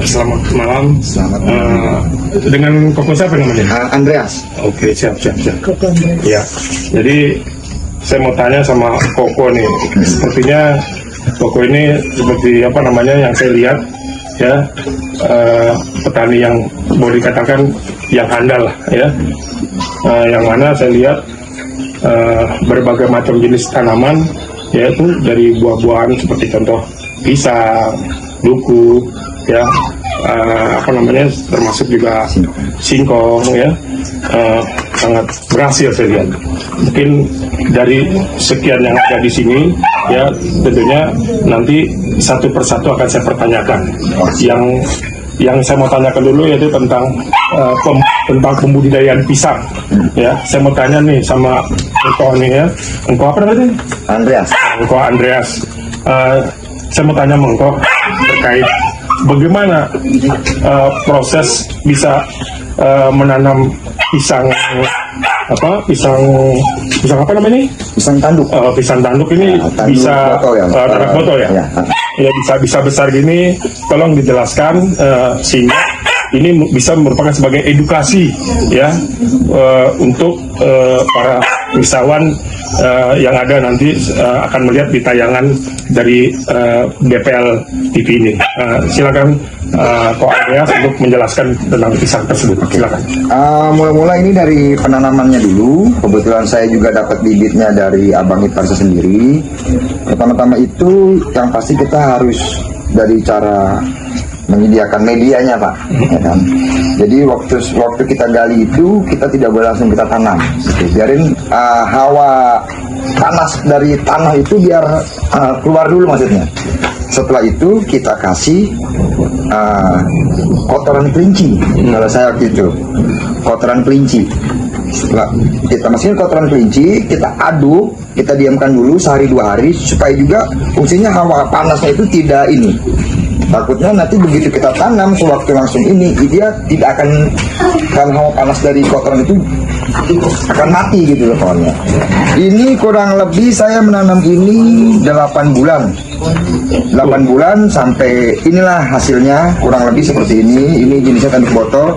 Selamat malam. Selamat malam. Dengan Koko siapa namanya? Andreas. Oke, siap. Ya, jadi saya mau tanya sama Koko nih. Sepertinya Koko ini seperti apa namanya yang saya lihat ya, petani yang boleh dikatakan yang handal lah ya. Yang mana saya lihat berbagai macam jenis tanaman, yaitu dari buah-buahan seperti contoh pisang, duku, ya, apa namanya, termasuk juga singkong ya, sangat berhasil saya lihat. Mungkin dari sekian yang ada di sini ya, tentunya nanti satu persatu akan saya pertanyakan. Yang saya mau tanyakan dulu yaitu tentang pembudidayaan pisang ya. Saya mau tanya nih sama engkau nih ya, engkau apa namanya? Andreas. Engkau Andreas. Saya mau tanya sama engkau terkait bagaimana proses bisa menanam pisang apa namanya? Pisang tanduk. Pisang tanduk ini tanduk bisa botol ya? tanduk botol ya? Ya, bisa besar gini. Tolong dijelaskan sehingga ini bisa merupakan sebagai edukasi ya, untuk para wisatawan yang ada nanti akan melihat di tayangan dari BPL TV ini. Silakan Kok Andreas untuk menjelaskan tentang pisang tersebut. Silakan. Mula-mula ini dari penanamannya dulu. Kebetulan saya juga dapat bibitnya dari Abang Iparsa sendiri. Pertama-tama itu yang pasti kita harus dari cara menyediakan medianya, Pak, ya kan? Jadi waktu kita gali itu kita tidak boleh langsung kita tanam, biarin hawa panas dari tanah itu biar keluar dulu maksudnya. Setelah itu kita kasih kotoran kelinci. Kalau saya waktu itu kotoran kelinci. Setelah kita masukin kotoran kelinci, kita aduk, kita diamkan dulu sehari 2 hari supaya juga fungsinya hawa panasnya itu tidak ini. Takutnya nanti begitu kita tanam sewaktu langsung ini, dia tidak akan, karena hawa panas dari kotoran itu akan mati gitu loh kawannya. Ini kurang lebih saya menanam ini 8 bulan. 8 bulan sampai inilah hasilnya, kurang lebih seperti ini. Ini jenisnya tanduk botol.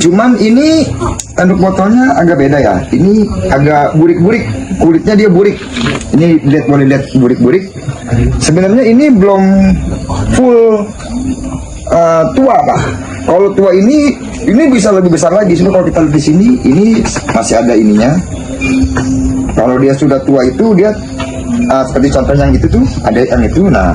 Cuman ini tanduk botolnya agak beda ya. Ini agak burik-burik, kulitnya dia burik. Ini boleh lihat burik-burik. Sebenarnya ini belum full tua, Pak. Kalau tua ini bisa lebih besar lagi. Sebenarnya kalau kita lihat di sini, ini masih ada ininya. Kalau dia sudah tua itu dia seperti contohnya yang itu tuh, ada yang itu, nah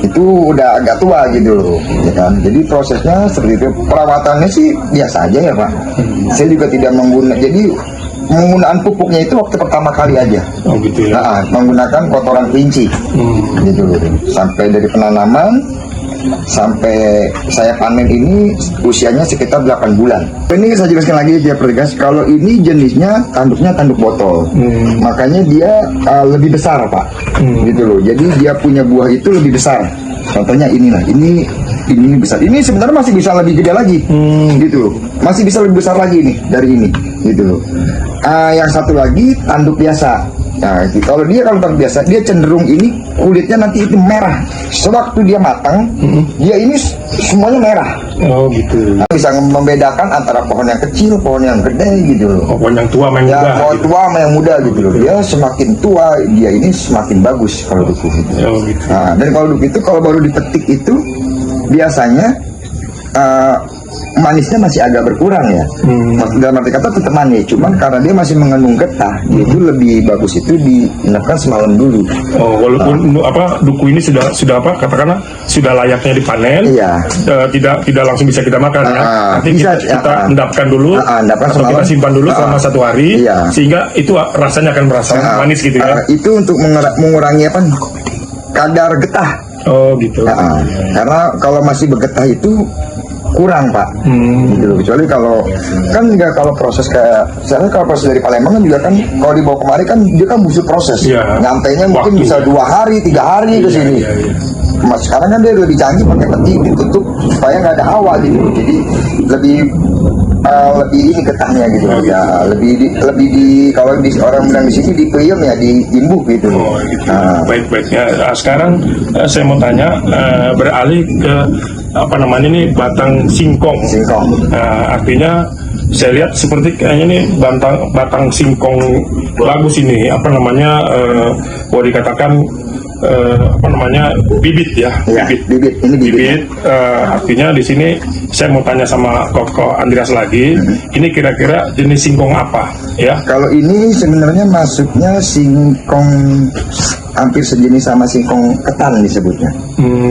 itu udah agak tua gitu loh, ya kan. Jadi prosesnya seperti itu. Perawatannya sih biasa aja ya, Pak. Saya juga tidak menggunakan pupuknya itu waktu pertama kali aja. Oh gitu ya. Nah, menggunakan kotoran kelinci, gitu loh. Sampai dari penanaman sampai saya panen ini usianya sekitar 8 bulan. Ini saya jelaskan lagi dia pertegas, kalau ini jenisnya tanduknya tanduk botol, makanya dia lebih besar, Pak, gitu loh. Jadi dia punya buah itu lebih besar. Contohnya inilah, ini besar. Ini sebenarnya masih bisa lebih gede lagi, gitu loh. Masih bisa lebih besar lagi nih dari ini, gitu loh. Yang satu lagi tanduk biasa. Nah, kalau tanduk biasa, dia cenderung ini kulitnya nanti itu merah. Sewaktu dia matang, dia ini semuanya merah. Oh gitu. Nah, bisa membedakan antara pohon yang kecil, pohon yang gede gitu loh. Pohon yang tua sama yang muda. Pohon tua sama yang muda gitu loh. Dia semakin tua, dia ini semakin bagus kalau duku. Oh gitu. Nah, dan kalau duku itu kalau baru dipetik itu biasanya manisnya masih agak berkurang ya. Dalam arti kata tetap manis, cuman karena dia masih mengandung getah, itu lebih bagus itu diendapkan semalam dulu. Oh, walaupun duku ini sudah apa, katakanlah sudah layaknya dipanen, iya. Tidak langsung bisa kita makan ya. Nanti kita endapkan dulu, atau kita simpan dulu selama 1 hari, iya. Sehingga itu rasanya akan merasa manis gitu ya. Itu untuk mengurangi kadar getah. Oh gitu. Karena kalau masih bergetah itu kurang, Pak, gitu. Kecuali kalau proses kayak misalnya kalau proses dari Palembang kan juga kan kalau dibawa kemari kan dia kan butuh proses, nyampainya mungkin bisa 2 hari 3 hari ke sini. Mas sekarang kan dia lebih canggih pakai peti ditutup supaya nggak ada hawa gitu, jadi lebih lebih ini getahnya gitu. Ya lebih di kalau di orang bilang di sini di peyem ya di imbuk gitu. Oh, gitu. Baik-baik ya. Sekarang saya mau tanya, beralih ke apa namanya nih, batang singkong. Artinya saya lihat seperti kayaknya nih batang singkong bagus ini, apa namanya, boleh dikatakan apa namanya, bibit ya, bibit ini bibit. Artinya di sini saya mau tanya sama Koko Andreas lagi, ini kira-kira jenis singkong apa ya? Kalau ini sebenarnya masuknya singkong hampir sejenis sama singkong ketan disebutnya.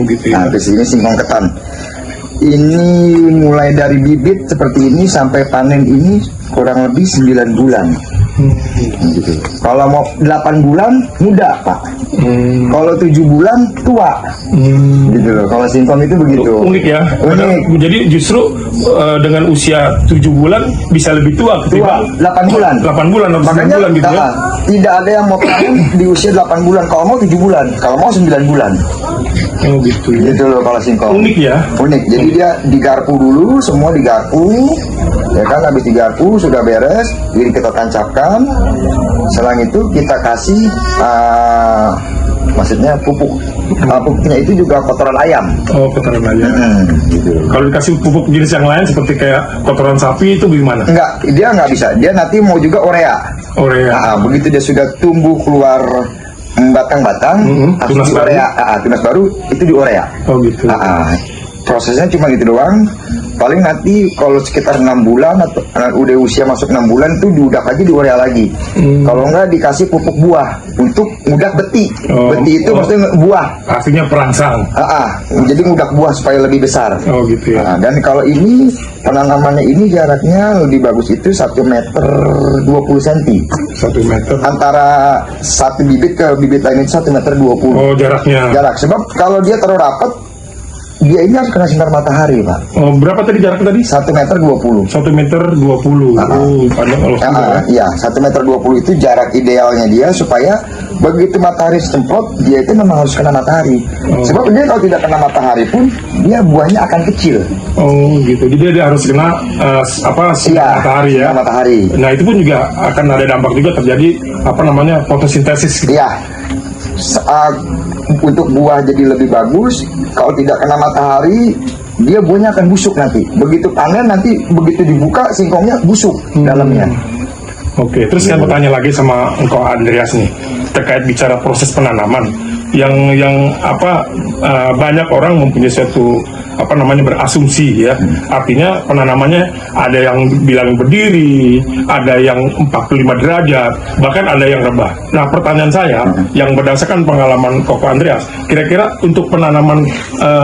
Gitu ya. Hampir sejenis singkong ketan. Ini mulai dari bibit seperti ini sampai panen ini kurang lebih 9 bulan. Gitu. Kalau mau 8 bulan muda, Pak. Kalau 7 bulan tua. Gitu loh. Kalau singkong itu begitu. Unik ya. Unik. Jadi justru dengan usia 7 bulan bisa lebih tua ketimbang 8 bulan. 8 bulan atau 9 bulan gitu ya. Tidak ada yang mau panen di usia 8 bulan. Kalau mau 7 bulan, kalau mau 9 bulan. Oh gitu ya. Gitu loh kalau singkong. Unik ya. Unik. Jadi dia digarpu dulu, semua digarpu. Ya kan, habis digarpu sudah beres, jadi kita tancapkan. Setelah itu kita kasih maksudnya pupuk. Pupuknya itu juga kotoran ayam. Oh, kotoran ayam. Gitu. Kalau dikasih pupuk jenis yang lain seperti kayak kotoran sapi itu gimana? Enggak, dia nggak bisa. Dia nanti mau juga urea. Begitu dia sudah tumbuh keluar batang-batang, tunas baru. Tunas baru itu di urea. Oh gitu. Prosesnya cuma gitu doang. Paling nanti kalau sekitar 6 bulan atau udah usia masuk 6 bulan itu diudak lagi, di urea lagi. Kalau enggak dikasih pupuk buah untuk ngudak beti. Beti itu maksudnya buah. Artinya perangsang. Jadi ngudak buah supaya lebih besar. Oh gitu ya. Dan kalau ini penanamannya ini jaraknya lebih bagus itu 1 meter 20 cm. 1 meter. Antara satu bibit ke bibit lain itu 1 meter 20. Oh, jaraknya. Jarak. Sebab kalau dia terlalu rapat, dia ini harus kena sinar matahari, Pak. Oh, berapa tadi jaraknya tadi? 1 meter 20. 1 meter 20. Oh, panjang kalau Iya, 1 meter 20 itu jarak idealnya dia, supaya begitu matahari semprot, dia itu memang harus kena matahari. Sebab dia kalau tidak kena matahari pun, dia buahnya akan kecil. Oh, gitu. Jadi dia harus kena sinar matahari ya. Matahari. Nah, itu pun juga akan ada dampak juga terjadi fotosintesis. Iya. Untuk buah jadi lebih bagus, kalau tidak kena matahari dia buahnya akan busuk nanti. Begitu panen nanti, begitu dibuka singkongnya busuk dalamnya. Oke, terus saya bertanya lagi sama engkau Andreas nih, terkait bicara proses penanaman yang banyak orang mempunyai suatu berasumsi ya. Artinya penanamannya ada yang bilang berdiri, ada yang 45 derajat, bahkan ada yang rebah. Nah, pertanyaan saya yang berdasarkan pengalaman Koko Andreas, kira-kira untuk penanaman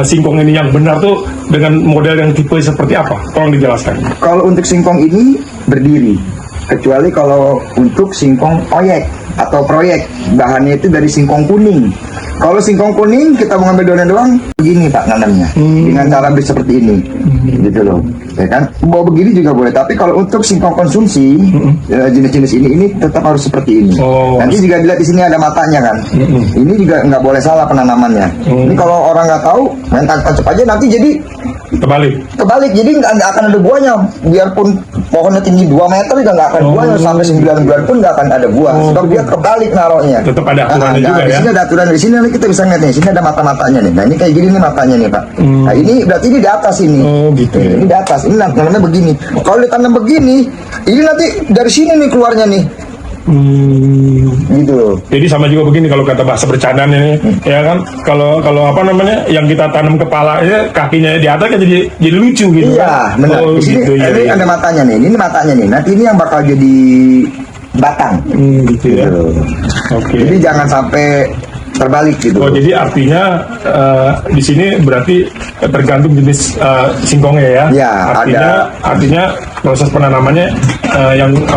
singkong ini yang benar tuh dengan model yang tipe seperti apa? Tolong dijelaskan. Kalau untuk singkong ini berdiri, kecuali kalau untuk singkong oyek atau proyek, bahannya itu dari singkong kuning. Kalau singkong kuning kita mengambil daunnya doang, begini Pak nanamnya, dengan cara seperti ini, gitu loh, ya kan? Mau begini juga boleh, tapi kalau untuk singkong konsumsi jenis-jenis ini tetap harus seperti ini. Nanti juga dilihat di sini ada matanya kan, ini juga nggak boleh salah penanamannya. Ini kalau orang nggak tahu, main tancap aja nanti jadi terbalik, jadi nggak akan ada buahnya. Biarpun pohonnya tinggi 2 meter juga nggak akan buahnya, sampai 9 bulan pun nggak akan ada buah. Sebab dia terbalik naruhnya. Tetap ada aturannya juga di ya. sini ada aturan, di sini kita bisa ngeliat nih, sini ada mata-matanya nih. Nah ini kayak gini nih matanya nih Pak. Nah ini berarti ini di atas ini. Gitu ya. Ini di atas, ini namanya begini. Kalau ditanam begini, ini nanti dari sini nih keluarnya nih. Gitu. Jadi sama juga begini kalau kata bahasa bercandaan ini, ya kan? Kalau yang kita tanam kepalanya, kakinya di atas kan jadi lucu gitu. Iya, kan? benar. Di sini Gitu, ini ada matanya nih. Ini matanya nih. Nanti ini yang bakal jadi batang. Gitu ya. Oke. Jadi jangan sampai terbalik gitu. Oh, jadi artinya di sini berarti tergantung jenis singkongnya ya. Ya, artinya proses penanamannya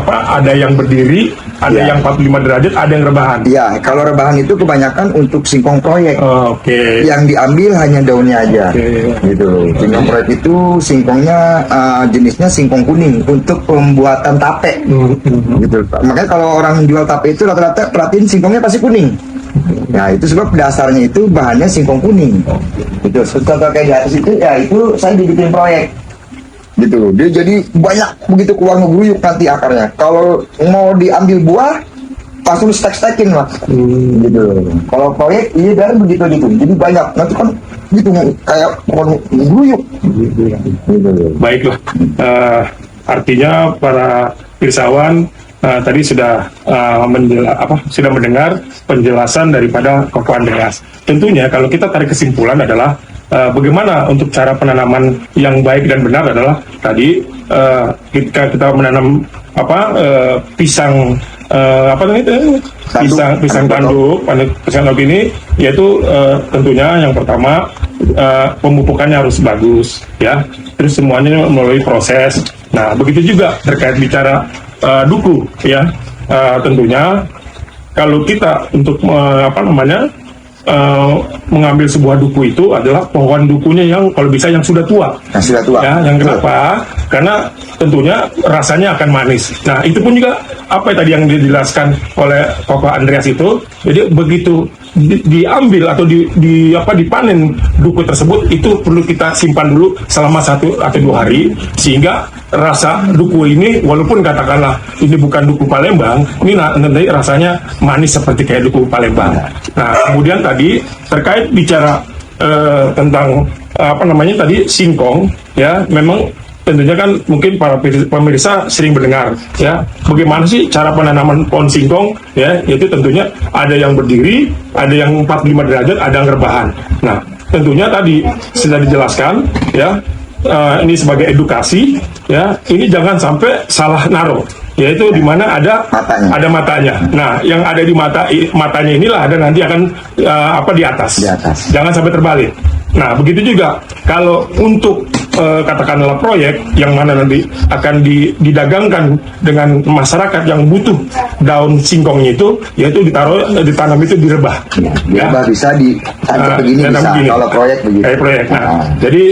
ada yang berdiri, ada yang 45 derajat, ada yang rebahan. Iya, kalau rebahan itu kebanyakan untuk singkong proyek. Oke. Yang diambil hanya daunnya aja. Gitu. Singkong proyek itu singkongnya jenisnya singkong kuning untuk pembuatan tape. Gitu. Makanya kalau orang jual tape itu rata-rata perhatiin singkongnya pasti kuning. Nah itu sebab dasarnya itu bahannya singkong kuning. Itu contoh kayak di atas itu ya itu saya dibikin proyek. gitu. Dia jadi banyak begitu keluar ngegruyuk nanti akarnya. Kalau mau diambil buah langsung stek-stekin mas, gitu. Kalau proyek iya dari begitu gitu, jadi banyak nanti kan gitu kayak pohon ngegruyuk. Gitu. Baiklah, artinya para pirsawan tadi sudah sudah mendengar penjelasan daripada Koko Andreas. Tentunya kalau kita tarik kesimpulan adalah bagaimana untuk cara penanaman yang baik dan benar adalah tadi ketika kita menanam pisang pisang tanduk ini, yaitu tentunya yang pertama pemupukannya harus bagus ya, terus semuanya melalui proses. Nah begitu juga terkait bicara duku ya, tentunya kalau kita untuk mengambil sebuah duku itu adalah pohon dukunya yang kalau bisa yang sudah tua. Yang sudah tua. Ya, yang kenapa? Karena tentunya rasanya akan manis. Nah, itu pun juga apa tadi yang dijelaskan oleh Koko Andreas itu. Jadi begitu diambil atau dipanen duku tersebut, itu perlu kita simpan dulu selama 1 atau 2 hari sehingga rasa duku ini walaupun katakanlah ini bukan duku Palembang, ini nanti rasanya manis seperti kayak duku Palembang. Nah, kemudian tadi terkait bicara tentang tadi singkong ya, memang tentunya kan mungkin para pemirsa sering mendengar ya bagaimana sih cara penanaman pohon singkong ya, yaitu tentunya ada yang berdiri, ada yang 45 derajat, ada yang rebahan. Nah tentunya tadi sudah dijelaskan ya, ini sebagai edukasi ya, ini jangan sampai salah naruh, yaitu di mana ada matanya. Nah yang ada di matanya inilah ada nanti akan di atas. Jangan sampai terbalik. Nah begitu juga kalau untuk katakanlah proyek yang mana nanti akan didagangkan dengan masyarakat yang butuh daun singkongnya itu, yaitu ditanam itu di rebah. Rebah bisa begini bisa begini. Kalau proyek begitu. Proyek. Nah, jadi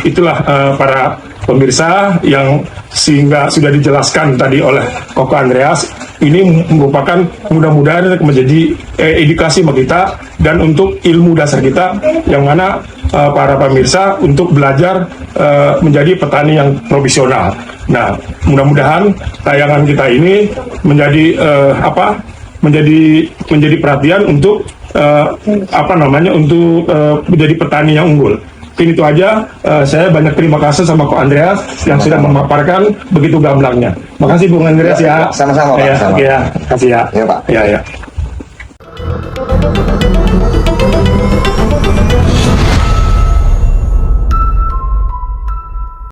itulah para pemirsa yang sehingga sudah dijelaskan tadi oleh Koko Andreas. Ini merupakan mudah-mudahan menjadi edukasi bagi kita dan untuk ilmu dasar kita yang mana para pemirsa untuk belajar menjadi petani yang profesional. Nah, mudah-mudahan tayangan kita ini menjadi menjadi perhatian untuk untuk menjadi petani yang unggul. Mungkin itu aja. Saya banyak terima kasih sama Ko Andreas yang sudah memaparkan begitu gamblangnya. Makasih Bung Andreas ya. Sama-sama Pak. Ya, kasih ya. Ya Pak. Ya.